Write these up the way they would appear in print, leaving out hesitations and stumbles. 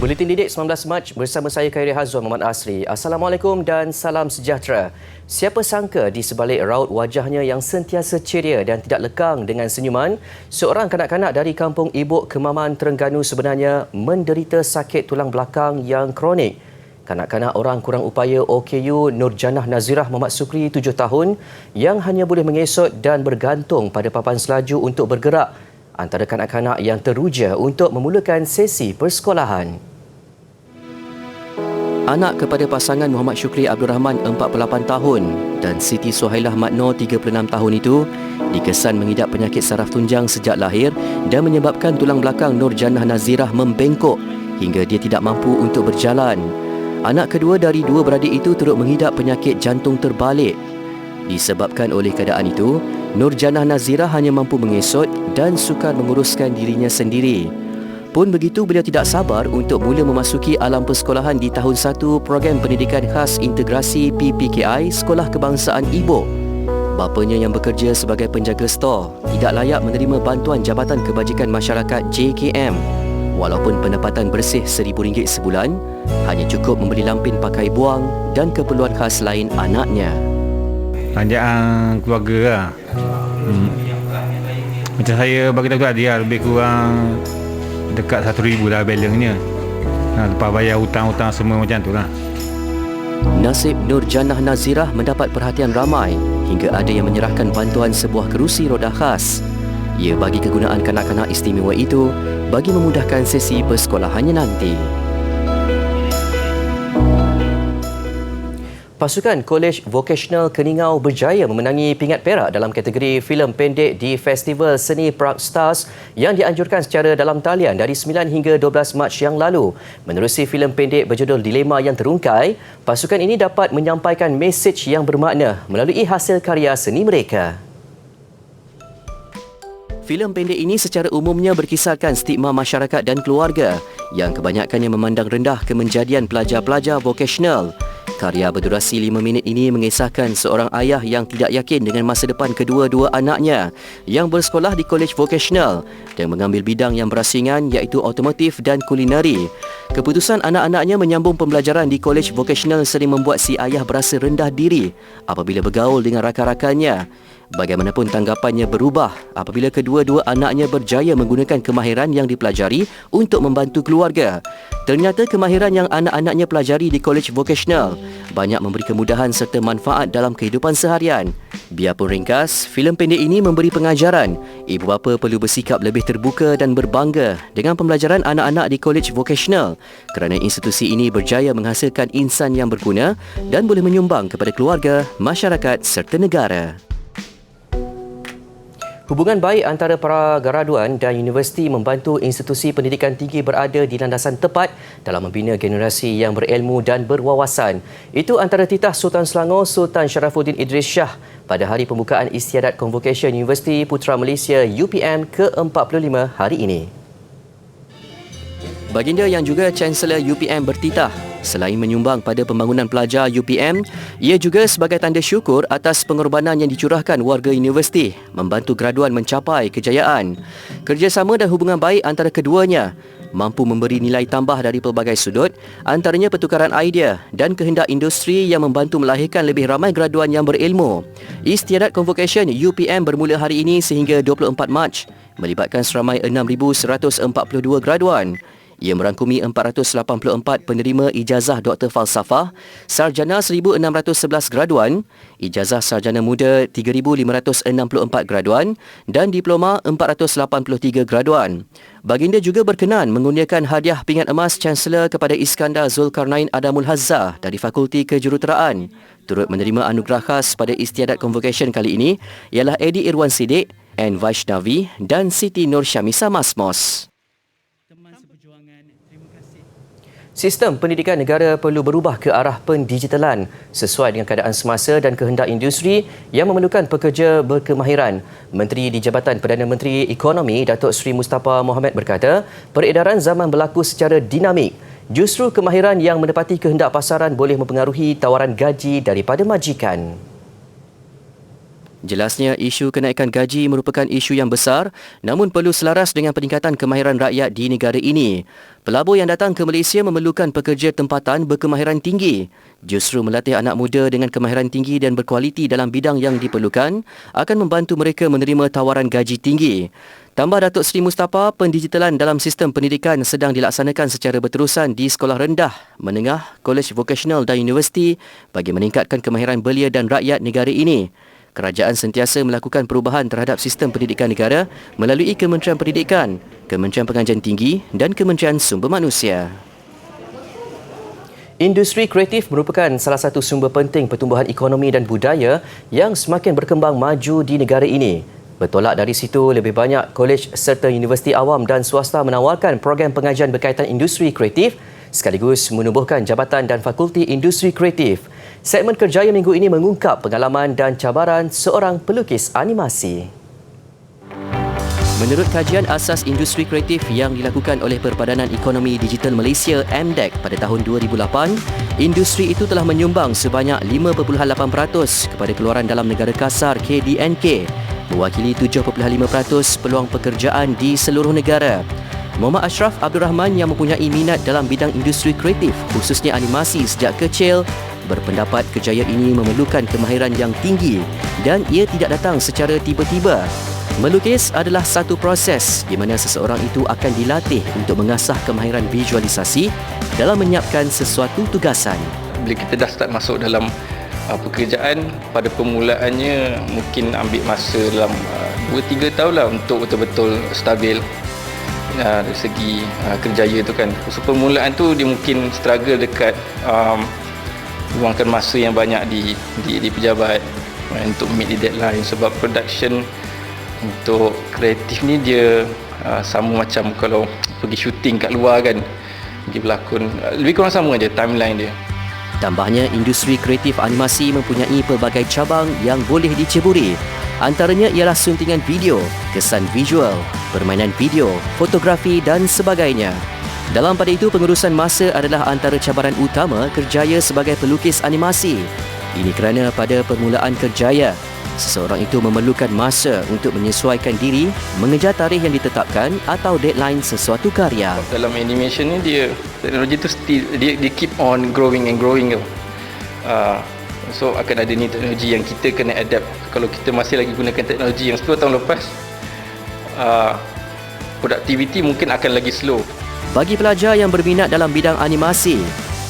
Buletin Didik 19 Mac bersama saya Khairi Hazwan Muhammad Asri. Assalamualaikum dan salam sejahtera. Siapa sangka di sebalik raut wajahnya yang sentiasa ceria dan tidak lekang dengan senyuman, seorang kanak-kanak dari kampung Ibuk Kemaman, Terengganu sebenarnya menderita sakit tulang belakang yang kronik. Kanak-kanak orang kurang upaya OKU Nurjanah Nazirah Muhammad Sukri 7 tahun yang hanya boleh mengesot dan bergantung pada papan selaju untuk bergerak antara kanak-kanak yang teruja untuk memulakan sesi persekolahan. Anak kepada pasangan Muhammad Syukri Abdul Rahman 48 tahun dan Siti Suhailah Mat Noor 36 tahun itu dikesan mengidap penyakit saraf tunjang sejak lahir dan menyebabkan tulang belakang Nurjanah Nazirah membengkok hingga dia tidak mampu untuk berjalan. Anak kedua dari dua beradik itu turut mengidap penyakit jantung terbalik. Disebabkan oleh keadaan itu, Nurjanah Nazirah hanya mampu mengesot dan sukar menguruskan dirinya sendiri. Pun begitu, beliau tidak sabar untuk mula memasuki alam persekolahan di tahun 1 Program Pendidikan Khas Integrasi PPKI Sekolah Kebangsaan Ibuk. Bapanya yang bekerja sebagai penjaga stor tidak layak menerima bantuan Jabatan Kebajikan Masyarakat JKM. Walaupun pendapatan bersih RM1,000 sebulan, hanya cukup membeli lampin pakai buang dan keperluan khas lain anaknya. Panjang keluarga lah. Macam saya bagi tahu dia lebih kurang dekat RM1,000 lah balancenya. Lepas bayar hutang-hutang semua macam tu lah. Nasib Nurjanah Nazirah mendapat perhatian ramai hingga ada yang menyerahkan bantuan sebuah kerusi roda khas. Ia bagi kegunaan kanak-kanak istimewa itu bagi memudahkan sesi persekolahannya nanti. Pasukan Kolej Vokasional Keningau berjaya memenangi pingat perak dalam kategori filem pendek di Festival Seni Prague Stars yang dianjurkan secara dalam talian dari 9 hingga 12 Mac yang lalu. Menerusi filem pendek berjudul Dilema yang Terungkai, pasukan ini dapat menyampaikan mesej yang bermakna melalui hasil karya seni mereka. Filem pendek ini secara umumnya berkisarkan stigma masyarakat dan keluarga yang kebanyakannya memandang rendah kemenjadian pelajar-pelajar vokasional. Karya berdurasi 5 minit ini mengisahkan seorang ayah yang tidak yakin dengan masa depan kedua-dua anaknya yang bersekolah di kolej vokasional dan mengambil bidang yang berasingan iaitu automotif dan kulineri. Keputusan anak-anaknya menyambung pembelajaran di kolej vokasional sering membuat si ayah berasa rendah diri apabila bergaul dengan rakan-rakannya. Bagaimanapun tanggapannya berubah apabila kedua-dua anaknya berjaya menggunakan kemahiran yang dipelajari untuk membantu keluarga. Ternyata kemahiran yang anak-anaknya pelajari di kolej vokasional banyak memberi kemudahan serta manfaat dalam kehidupan seharian. Biarpun ringkas, filem pendek ini memberi pengajaran ibu bapa perlu bersikap lebih terbuka dan berbangga dengan pembelajaran anak-anak di kolej vokasional kerana institusi ini berjaya menghasilkan insan yang berguna dan boleh menyumbang kepada keluarga, masyarakat serta negara. Hubungan baik antara para graduan dan universiti membantu institusi pendidikan tinggi berada di landasan tepat dalam membina generasi yang berilmu dan berwawasan. Itu antara titah Sultan Selangor Sultan Sharafuddin Idris Shah pada hari pembukaan Istiadat Convocation Universiti Putra Malaysia UPM ke-45 hari ini. Baginda yang juga Chancellor UPM bertitah, selain menyumbang pada pembangunan pelajar UPM, ia juga sebagai tanda syukur atas pengorbanan yang dicurahkan warga universiti membantu graduan mencapai kejayaan. Kerjasama dan hubungan baik antara keduanya mampu memberi nilai tambah dari pelbagai sudut, antaranya pertukaran idea dan kehendak industri yang membantu melahirkan lebih ramai graduan yang berilmu. Istiadat Convocation UPM bermula hari ini sehingga 24 Mac, melibatkan seramai 6,142 graduan. Ia merangkumi 484 penerima ijazah Doktor Falsafah, sarjana 1,611 graduan, ijazah sarjana muda 3,564 graduan dan diploma 483 graduan. Baginda juga berkenan mengurniakan hadiah pingat emas Chancellor kepada Iskandar Zulkarnain Adamul Hazzah dari Fakulti Kejuruteraan. Turut menerima anugerah khas pada Istiadat Convocation kali ini ialah Eddie Irwan Siddiq, N. Vaishnavi dan Siti Nur Syamisa Masmos. Sistem pendidikan negara perlu berubah ke arah pendigitalan sesuai dengan keadaan semasa dan kehendak industri yang memerlukan pekerja berkemahiran. Menteri di Jabatan Perdana Menteri Ekonomi Datuk Seri Mustafa Mohamed berkata, peredaran zaman berlaku secara dinamik. Justru kemahiran yang menepati kehendak pasaran boleh mempengaruhi tawaran gaji daripada majikan. Jelasnya, isu kenaikan gaji merupakan isu yang besar namun perlu selaras dengan peningkatan kemahiran rakyat di negara ini. Pelabur yang datang ke Malaysia memerlukan pekerja tempatan berkemahiran tinggi. Justru melatih anak muda dengan kemahiran tinggi dan berkualiti dalam bidang yang diperlukan akan membantu mereka menerima tawaran gaji tinggi. Tambah Datuk Seri Mustafa, pendigitalan dalam sistem pendidikan sedang dilaksanakan secara berterusan di sekolah rendah, menengah, kolej vokasional dan universiti bagi meningkatkan kemahiran belia dan rakyat negara ini. Kerajaan sentiasa melakukan perubahan terhadap sistem pendidikan negara melalui Kementerian Pendidikan, Kementerian Pengajian Tinggi dan Kementerian Sumber Manusia. Industri kreatif merupakan salah satu sumber penting pertumbuhan ekonomi dan budaya yang semakin berkembang maju di negara ini. Bertolak dari situ, lebih banyak kolej serta universiti awam dan swasta menawarkan program pengajian berkaitan industri kreatif sekaligus menubuhkan jabatan dan fakulti industri kreatif. Segmen Kerjaya minggu ini mengungkap pengalaman dan cabaran seorang pelukis animasi. Menurut kajian asas industri kreatif yang dilakukan oleh Perpadanan Ekonomi Digital Malaysia (MDEC) pada tahun 2008, industri itu telah menyumbang sebanyak 5.8% kepada keluaran dalam negara kasar KDNK, mewakili 7.5% peluang pekerjaan di seluruh negara. Muhammad Ashraf Abdul Rahman yang mempunyai minat dalam bidang industri kreatif, khususnya animasi sejak kecil, berpendapat kerjaya ini memerlukan kemahiran yang tinggi dan ia tidak datang secara tiba-tiba. Melukis adalah satu proses di mana seseorang itu akan dilatih untuk mengasah kemahiran visualisasi dalam menyiapkan sesuatu tugasan. Bila kita dah start masuk dalam pekerjaan, pada permulaannya mungkin ambil masa dalam 2-3 tahun lah untuk betul-betul stabil dari segi kerjaya tu kan. So permulaan tu dia mungkin struggle dekat luangkan masa yang banyak di pejabat untuk meet the deadline, sebab production untuk kreatif ni dia sama macam kalau pergi syuting kat luar kan, pergi berlakon, lebih kurang sama je timeline dia. Tambahnya, industri kreatif animasi mempunyai pelbagai cabang yang boleh diceburi. Antaranya ialah suntingan video, kesan visual, permainan video, fotografi dan sebagainya. Dalam pada itu, pengurusan masa adalah antara cabaran utama kerjaya sebagai pelukis animasi. Ini kerana pada permulaan kerjaya, seseorang itu memerlukan masa untuk menyesuaikan diri, mengejar tarikh yang ditetapkan atau deadline sesuatu karya. Dalam animation ni teknologi tu dia keep on growing and growing tu. So akan ada ni teknologi yang kita kena adapt. Kalau kita masih lagi gunakan teknologi yang 10 tahun lepas, productivity mungkin akan lagi slow. Bagi pelajar yang berminat dalam bidang animasi,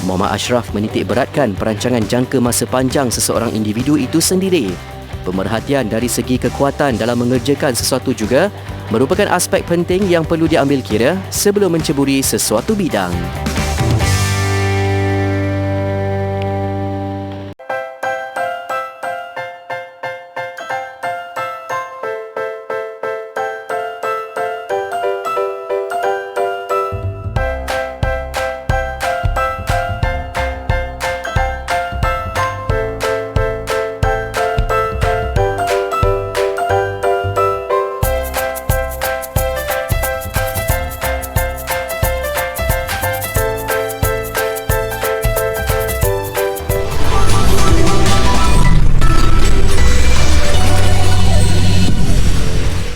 Muhammad Ashraf menitik beratkan perancangan jangka masa panjang seseorang individu itu sendiri. Pemerhatian dari segi kekuatan dalam mengerjakan sesuatu juga merupakan aspek penting yang perlu diambil kira sebelum menceburi sesuatu bidang.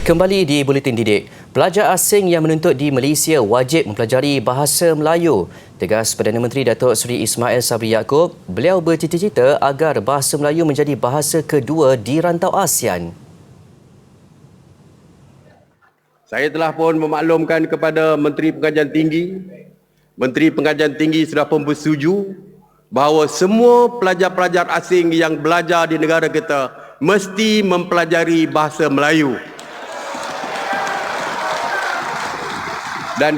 Kembali di Buletin Didik. Pelajar asing yang menuntut di Malaysia wajib mempelajari bahasa Melayu. Tegas Perdana Menteri Datuk Seri Ismail Sabri Yaakob, beliau bercita-cita agar bahasa Melayu menjadi bahasa kedua di rantau ASEAN. Saya telah pun memaklumkan kepada Menteri Pengajian Tinggi. Menteri Pengajian Tinggi sudah pun bersetuju bahawa semua pelajar-pelajar asing yang belajar di negara kita mesti mempelajari bahasa Melayu. Dan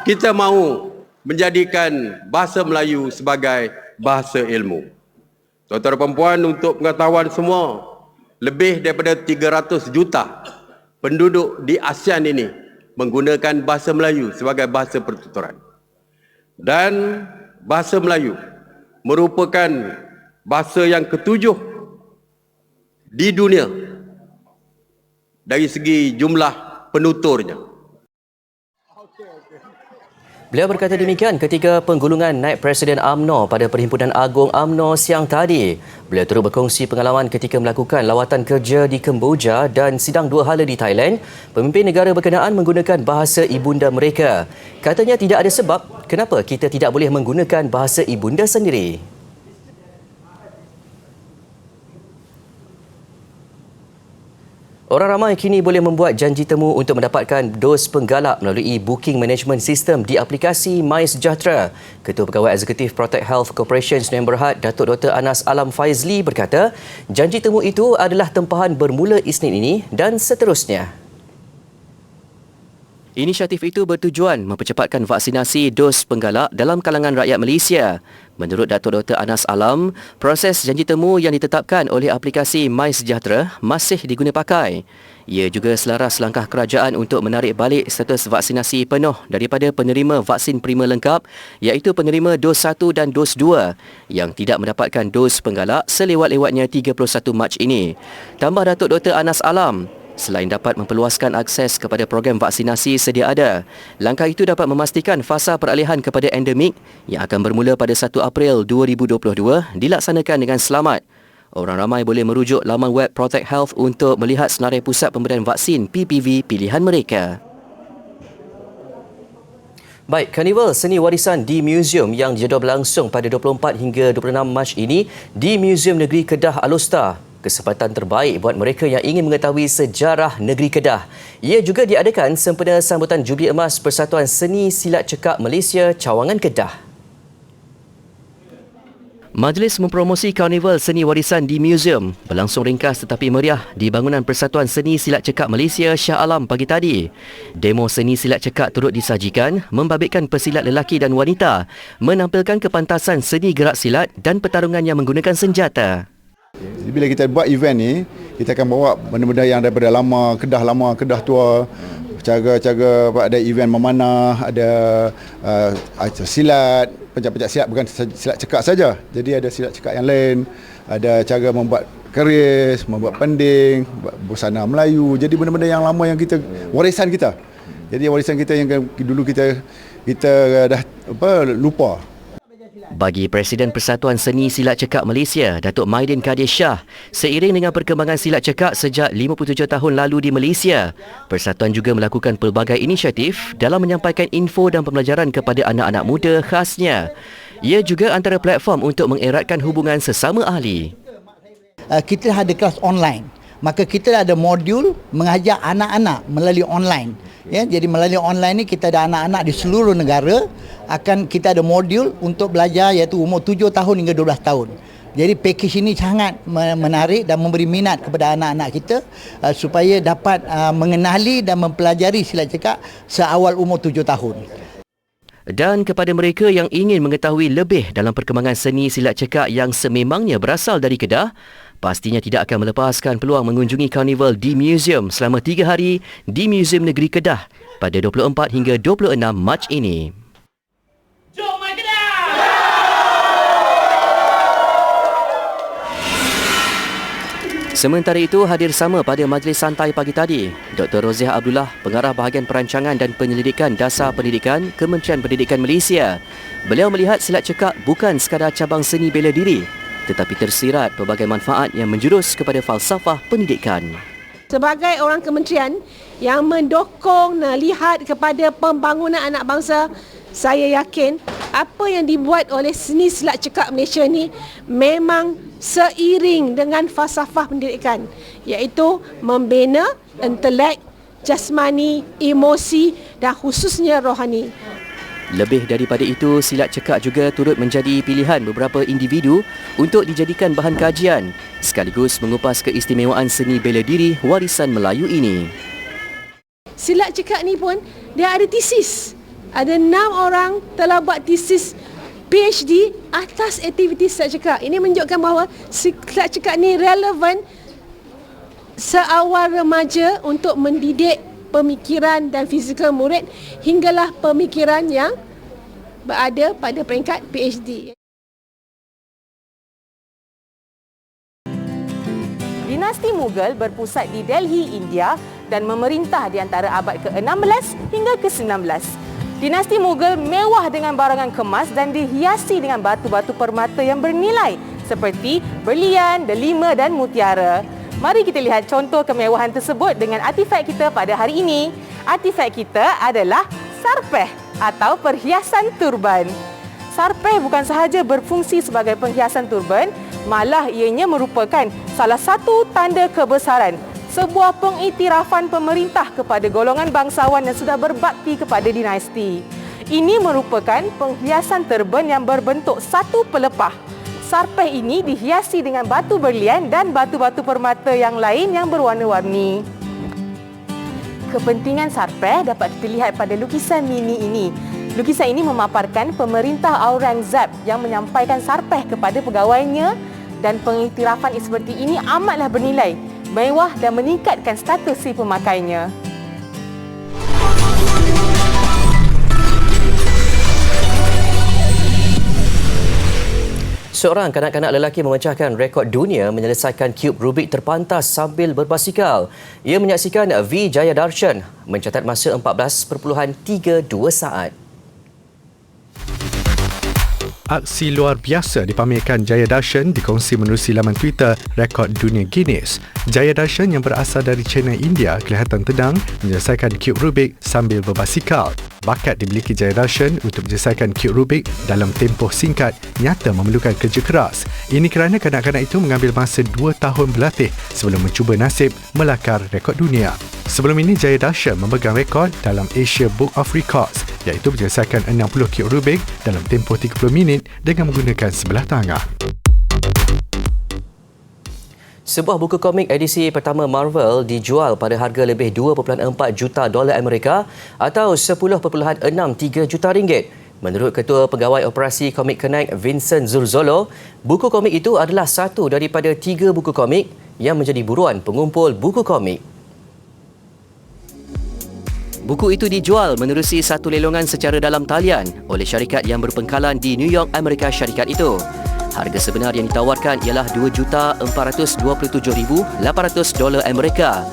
kita mahu menjadikan bahasa Melayu sebagai bahasa ilmu. Tuan-tuan dan puan-puan, untuk pengetahuan semua, lebih daripada 300 juta penduduk di ASEAN ini menggunakan bahasa Melayu sebagai bahasa pertuturan. Dan bahasa Melayu merupakan bahasa yang ketujuh di dunia dari segi jumlah penuturnya. Beliau berkata demikian ketika penggulungan naib Presiden UMNO pada Perhimpunan Agung UMNO siang tadi. Beliau turut berkongsi pengalaman ketika melakukan lawatan kerja di Kemboja dan sidang dua hala di Thailand. Pemimpin negara berkenaan menggunakan bahasa ibunda mereka. Katanya tidak ada sebab kenapa kita tidak boleh menggunakan bahasa ibunda sendiri. Orang ramai kini boleh membuat janji temu untuk mendapatkan dos penggalak melalui booking management system di aplikasi MySejahtera. Ketua Pegawai Eksekutif Protect Health Corporation Sdn Bhd, Datuk Dr. Anas Alam Faizli berkata, janji temu itu adalah tempahan bermula Isnin ini dan seterusnya. Inisiatif itu bertujuan mempercepatkan vaksinasi dos penggalak dalam kalangan rakyat Malaysia. Menurut Datuk Dr. Anas Alam, proses janji temu yang ditetapkan oleh aplikasi MySejahtera masih diguna pakai. Ia juga selaras langkah kerajaan untuk menarik balik status vaksinasi penuh daripada penerima vaksin prima lengkap iaitu penerima dos 1 dan dos 2 yang tidak mendapatkan dos penggalak selewat-lewatnya 31 Mac ini. Tambah Datuk Dr. Anas Alam, selain dapat memperluaskan akses kepada program vaksinasi sedia ada, langkah itu dapat memastikan fasa peralihan kepada endemik yang akan bermula pada 1 April 2022 dilaksanakan dengan selamat. Orang ramai boleh merujuk laman web Protect Health untuk melihat senarai pusat pemberian vaksin PPV pilihan mereka. Baik, Karnival Seni Warisan di Museum yang dijadual berlangsung pada 24 hingga 26 Mac ini di Museum Negeri Kedah Alostar. Kesempatan terbaik buat mereka yang ingin mengetahui sejarah negeri Kedah. Ia juga diadakan sempena sambutan Jubili Emas Persatuan Seni Silat Cekak Malaysia Cawangan Kedah. Majlis mempromosi Karnival Seni Warisan di Museum berlangsung ringkas tetapi meriah di bangunan Persatuan Seni Silat Cekak Malaysia Shah Alam pagi tadi. Demo seni silat cekak turut disajikan membabitkan pesilat lelaki dan wanita menampilkan kepantasan seni gerak silat dan pertarungan yang menggunakan senjata. Jadi bila kita buat event ni, kita akan bawa benda-benda yang daripada lama, Kedah tua, cara-cara ada event memanah, ada silat, pencak-pencak silat bukan silat cekak saja. Jadi ada silat cekak yang lain, ada cara membuat keris, membuat pending, busana Melayu. Jadi benda-benda yang lama yang kita warisan kita. Jadi warisan kita yang dulu kita dah lupa. Bagi Presiden Persatuan Seni Silat Cekak Malaysia, Datuk Maidin Kadir Shah, seiring dengan perkembangan silat cekak sejak 57 tahun lalu di Malaysia, Persatuan juga melakukan pelbagai inisiatif dalam menyampaikan info dan pembelajaran kepada anak-anak muda khasnya. Ia juga antara platform untuk mengeratkan hubungan sesama ahli. Kita ada kelas online. Maka kita ada modul mengajar anak-anak melalui online. Ya, jadi melalui online ni kita ada anak-anak di seluruh negara, kita ada modul untuk belajar iaitu umur 7 tahun hingga 12 tahun. Jadi pakej ini sangat menarik dan memberi minat kepada anak-anak kita supaya dapat mengenali dan mempelajari silat cekak seawal umur 7 tahun. Dan kepada mereka yang ingin mengetahui lebih dalam perkembangan seni silat cekak yang sememangnya berasal dari Kedah, pastinya tidak akan melepaskan peluang mengunjungi Karnival di Museum selama 3 hari di Museum Negeri Kedah pada 24 hingga 26 Mac ini. Jom mai Kedah! Sementara itu, hadir sama pada majlis santai pagi tadi, Dr. Roziah Abdullah, Pengarah Bahagian Perancangan dan Penyelidikan Dasar Pendidikan, Kementerian Pendidikan Malaysia. Beliau melihat silat cekak bukan sekadar cabang seni bela diri, tetapi tersirat pelbagai manfaat yang menjurus kepada falsafah pendidikan. Sebagai orang kementerian yang mendokong lihat kepada pembangunan anak bangsa, saya yakin apa yang dibuat oleh seni silat cekak Malaysia ni memang seiring dengan falsafah pendidikan, iaitu membina intelek, jasmani, emosi dan khususnya rohani. Lebih daripada itu, silat cekak juga turut menjadi pilihan beberapa individu untuk dijadikan bahan kajian, sekaligus mengupas keistimewaan seni bela diri warisan Melayu ini. Silat cekak ni pun dia ada tesis. Ada 6 orang telah buat tesis PhD atas aktiviti silat cekak. Ini menunjukkan bahawa silat cekak ni relevan seawal remaja untuk mendidik pemikiran dan fizikal murid hinggalah pemikiran yang berada pada peringkat PhD. Dinasti Mughal berpusat di Delhi, India dan memerintah di antara abad ke-16 hingga ke-19. Dinasti Mughal mewah dengan barangan kemas dan dihiasi dengan batu-batu permata yang bernilai seperti berlian, delima dan mutiara. Mari kita lihat contoh kemewahan tersebut dengan artifak kita pada hari ini. Artifak kita adalah sarpeh atau perhiasan turban. Sarpeh bukan sahaja berfungsi sebagai penghiasan turban, malah ianya merupakan salah satu tanda kebesaran, sebuah pengiktirafan pemerintah kepada golongan bangsawan yang sudah berbakti kepada dinasti. Ini merupakan penghiasan turban yang berbentuk satu pelepah. Sarpeh ini dihiasi dengan batu berlian dan batu-batu permata yang lain yang berwarna-warni. Kepentingan sarpeh dapat dilihat pada lukisan mini ini. Lukisan ini memaparkan pemerintah Aurangzeb yang menyampaikan sarpeh kepada pegawainya, dan pengiktirafan seperti ini amatlah bernilai, mewah dan meningkatkan status si pemakainya. Seorang kanak-kanak lelaki memecahkan rekod dunia menyelesaikan cube Rubik terpantas sambil berbasikal. Ia menyaksikan V. Jayadarshan mencatat masa 14.32 saat. Aksi luar biasa dipamerkan Jayadarshan dikongsi menerusi laman Twitter rekod dunia Guinness. Jayadarshan yang berasal dari Chennai, India kelihatan tenang menyelesaikan cube Rubik sambil berbasikal. Bakat dimiliki Jayadarshan untuk menyelesaikan cube Rubik dalam tempoh singkat nyata memerlukan kerja keras. Ini kerana kanak-kanak itu mengambil masa 2 tahun berlatih sebelum mencuba nasib melakar rekod dunia. Sebelum ini, Jayadarshan memegang rekod dalam Asia Book of Records, iaitu menyelesaikan 60 cube Rubik dalam tempoh 30 minit dengan menggunakan sebelah tangan. Sebuah buku komik edisi pertama Marvel dijual pada harga lebih 2.4 juta dolar Amerika atau 10.63 juta ringgit. Menurut Ketua Pegawai Operasi Komik Connect Vincent Zurzolo, buku komik itu adalah satu daripada 3 buku komik yang menjadi buruan pengumpul buku komik. Buku itu dijual menerusi satu lelongan secara dalam talian oleh syarikat yang berpengkalan di New York, Amerika Syarikat itu. Harga sebenar yang ditawarkan ialah $2,427,800 Amerika.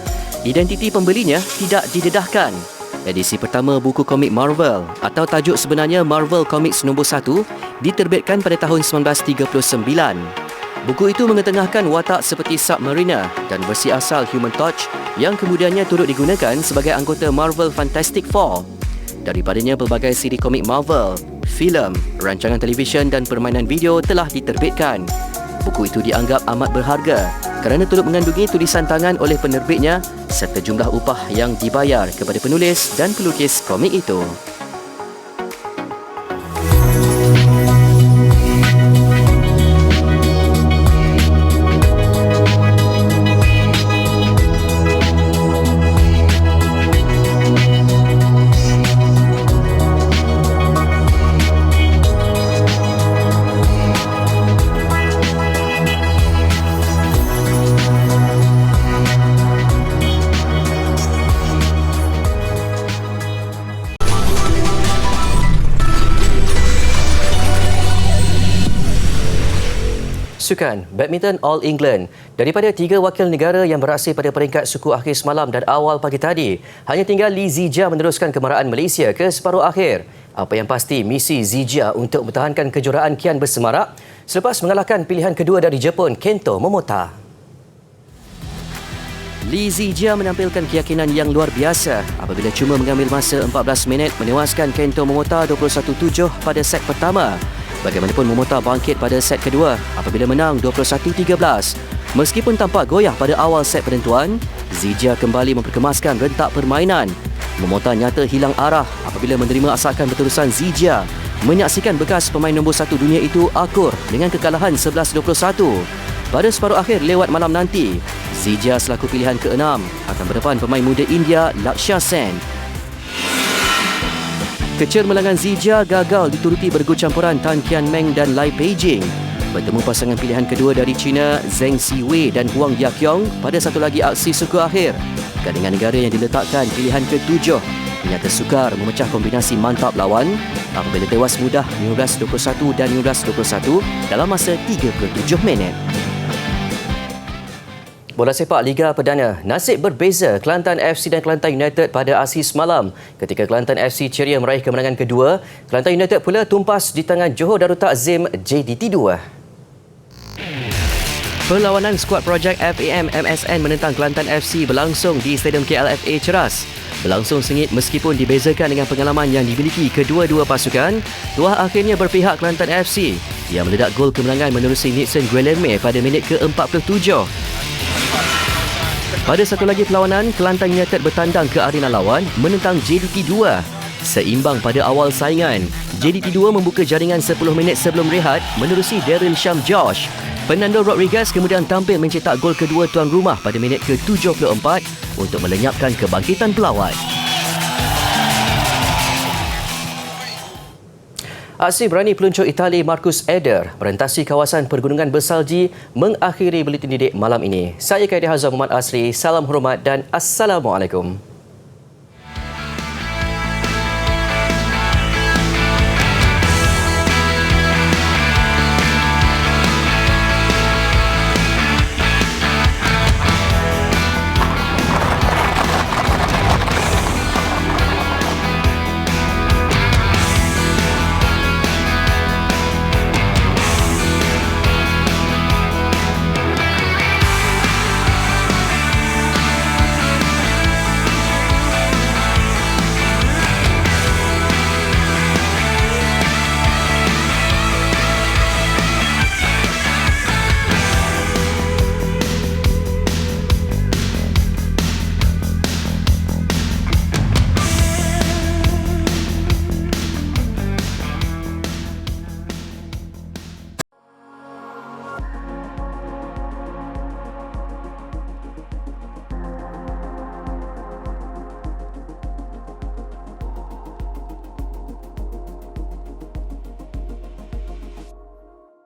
Identiti pembelinya tidak didedahkan. Edisi pertama buku komik Marvel atau tajuk sebenarnya Marvel Comics nombor 1 diterbitkan pada tahun 1939. Buku itu mengetengahkan watak seperti Submariner dan versi asal Human Torch yang kemudiannya turut digunakan sebagai anggota Marvel Fantastic Four. Daripadanya pelbagai siri komik Marvel, filem, rancangan televisyen dan permainan video telah diterbitkan. Buku itu dianggap amat berharga kerana turut mengandungi tulisan tangan oleh penerbitnya serta jumlah upah yang dibayar kepada penulis dan pelukis komik itu. Sukan Badminton All England. Daripada 3 wakil negara yang beraksi pada peringkat suku akhir semalam dan awal pagi tadi, hanya tinggal Lee Zijia meneruskan kemaraan Malaysia ke separuh akhir. Apa yang pasti, misi Zijia untuk mempertahankan kejuaraan kian bersemarak selepas mengalahkan pilihan kedua dari Jepun, Kento Momota. Lee Zijia menampilkan keyakinan yang luar biasa apabila cuma mengambil masa 14 minit menewaskan Kento Momota 21-7 pada set pertama. Bagaimanapun, Momota bangkit pada set kedua apabila menang 21-13. Meskipun tampak goyah pada awal set penentuan, Zijia kembali memperkemaskan rentak permainan. Momota nyata hilang arah apabila menerima asakan berterusan Zijia menyaksikan bekas pemain nombor 1 dunia itu akur dengan kekalahan 11-21. Pada separuh akhir lewat malam nanti, Zijia selaku pilihan ke-6 akan berdepan pemain muda India Lakshya Sen. Kecermelangan Zijia gagal dituruti bergu campuran Tan Kianmeng dan Lai Peijing. Bertemu pasangan pilihan kedua dari China Zheng Siwei dan Huang Yaqiong pada satu lagi aksi suku akhir. Gandingan negara yang diletakkan pilihan ke-7 ternyata sukar memecah kombinasi mantap lawan apabila tewas mudah 15-21 dan 15-21 dalam masa 37 minit. Bola sepak Liga Perdana, nasib berbeza Kelantan FC dan Kelantan United pada aksi semalam. Ketika Kelantan FC ceria meraih kemenangan kedua, Kelantan United pula tumpas di tangan Johor Darul Takzim JDT 2. Perlawanan skuad projek FAM MSN menentang Kelantan FC berlangsung di Stadium KLFA Ceras. Berlangsung sengit meskipun dibezakan dengan pengalaman yang dimiliki kedua-dua pasukan, tuah akhirnya berpihak Kelantan FC yang meledak gol kemenangan menerusi Nixon Guilherme pada minit ke-47. Pada satu lagi perlawanan, Kelantan United bertandang ke arena lawan menentang JDT 2. Seimbang pada awal saingan, JDT 2 membuka jaringan 10 minit sebelum rehat menerusi Daryl Sham Josh. Fernando Rodriguez kemudian tampil mencetak gol kedua tuan rumah pada minit ke-74 untuk melenyapkan kebangkitan pelawat. Aksi berani peluncur Itali Marcus Eder merentasi kawasan pergunungan bersalji mengakhiri Buletin Didik malam ini. Saya Khairi Hazam Muhammad Asri. Salam hormat dan Assalamualaikum.